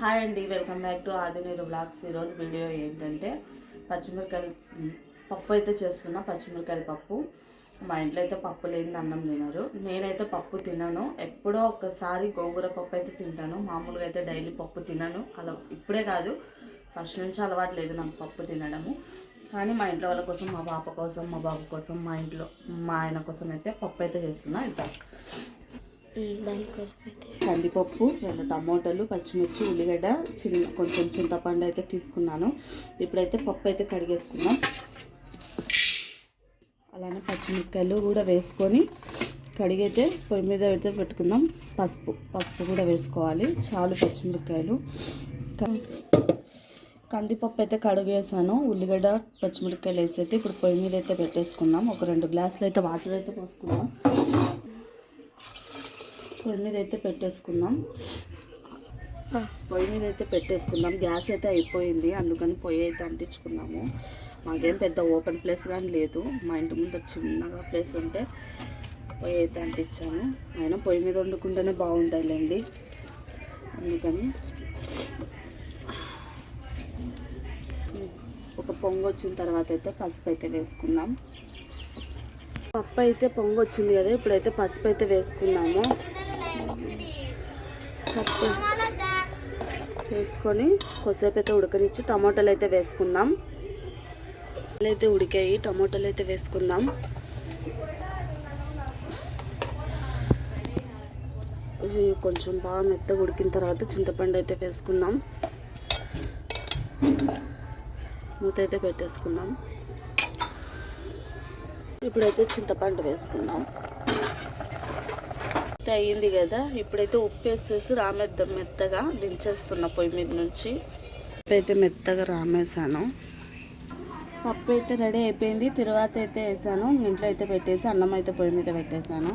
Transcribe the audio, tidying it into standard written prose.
Hi అండి, welcome back to ఆదినీరు blogs. ఈరోజు video ఏంటంటే పచ్చిమిరకాయలు పప్పు అయితే చేస్తున్నా. పచ్చిమిరకాయల పప్పు. మా ఇంట్లో అయితే పప్పు లేని అన్నం తినరు. నేనైతే పప్పు తినను. ఎప్పుడో ఒకసారి గోంగూర పప్పు అయితే తింటాను. మామూలుగా అయితే డైలీ పప్పు తినను. అలా ఇప్పుడే కాదు, ఫస్ట్ నుంచి అలవాటు లేదు నాకు పప్పు తినడము. కానీ మా ఇంట్లో వాళ్ళ కోసం, మా పాప కోసం, మా బాబు కోసం, మా ఆయన కోసం అయితే పప్పు అయితే చేస్తున్నా. ఇంకా దానికోసం అయితే కందిపప్పు, 2 టమోటాలు, పచ్చిమిర్చి, ఉల్లిగడ్డ, కొంచెం చింతపండు అయితే తీసుకున్నాను. ఇప్పుడైతే పప్పు అయితే కడిగేసుకుందాం. అలానే పచ్చిమిరకాయలు కూడా వేసుకొని కడిగైతే పొయ్యి మీద అయితే పెట్టుకుందాం. పసుపు కూడా వేసుకోవాలి. చాలు పచ్చిమిరకాయలు. కందిపప్పు అయితే కడిగేసాను. ఉల్లిగడ్డ, పచ్చిమిరకాయలు వేసి అయితే ఇప్పుడు పొయ్యి మీద అయితే పెట్టేసుకుందాం. ఒక 2 గ్లాసులు అయితే వాటర్ అయితే పోసుకుందాం. పొయ్యి మీద అయితే పెట్టేసుకుందాం. గ్యాస్ అయితే అయిపోయింది, అందుకని పొయ్యి అయితే అంటించుకున్నాము. మాకేం పెద్ద ఓపెన్ ప్లేస్ కానీ లేదు. మా ఇంటి ముందు చిన్నగా ప్లేస్ ఉంటే పొయ్యి అయితే అంటించాము. అయినా పొయ్యి మీద వండుకుంటేనే బాగుంటాయిలేండి, అందుకని. ఒక పొంగు వచ్చిన తర్వాత అయితే పసుపు అయితే వేసుకుందాం. పప్పు అయితే పొంగు వచ్చింది కదా, ఇప్పుడైతే పసుపు అయితే వేసుకున్నాము. పప్పు వేసుకొని కొద్దిసేపు అయితే ఉడకనిచ్చి టమాటాలు అయితే వేసుకుందాం. అయితే ఉడికాయి, టమాటాలు అయితే వేసుకుందాం. ఇవి కొంచెం బాగా మెత్తగా ఉడికిన తర్వాత చింతపండు అయితే వేసుకుందాం. మూత అయితే పెట్టేసుకుందాం. ఇప్పుడైతే చింతపండు వేసుకుందాం. అయింది కదా, ఇప్పుడైతే ఉప్పు వేసేసి రామేద్దాం. మెత్తగా దించేస్తున్నా పొయ్యి మీద నుంచి. ఉప్పు అయితే మెత్తగా రామేసాను. పప్పు అయితే రెడీ అయిపోయింది. తర్వాత అయితే వేసాను. ఇంట్లో అయితే పెట్టేసి అన్నం అయితే పొయ్యి మీద పెట్టేశాను.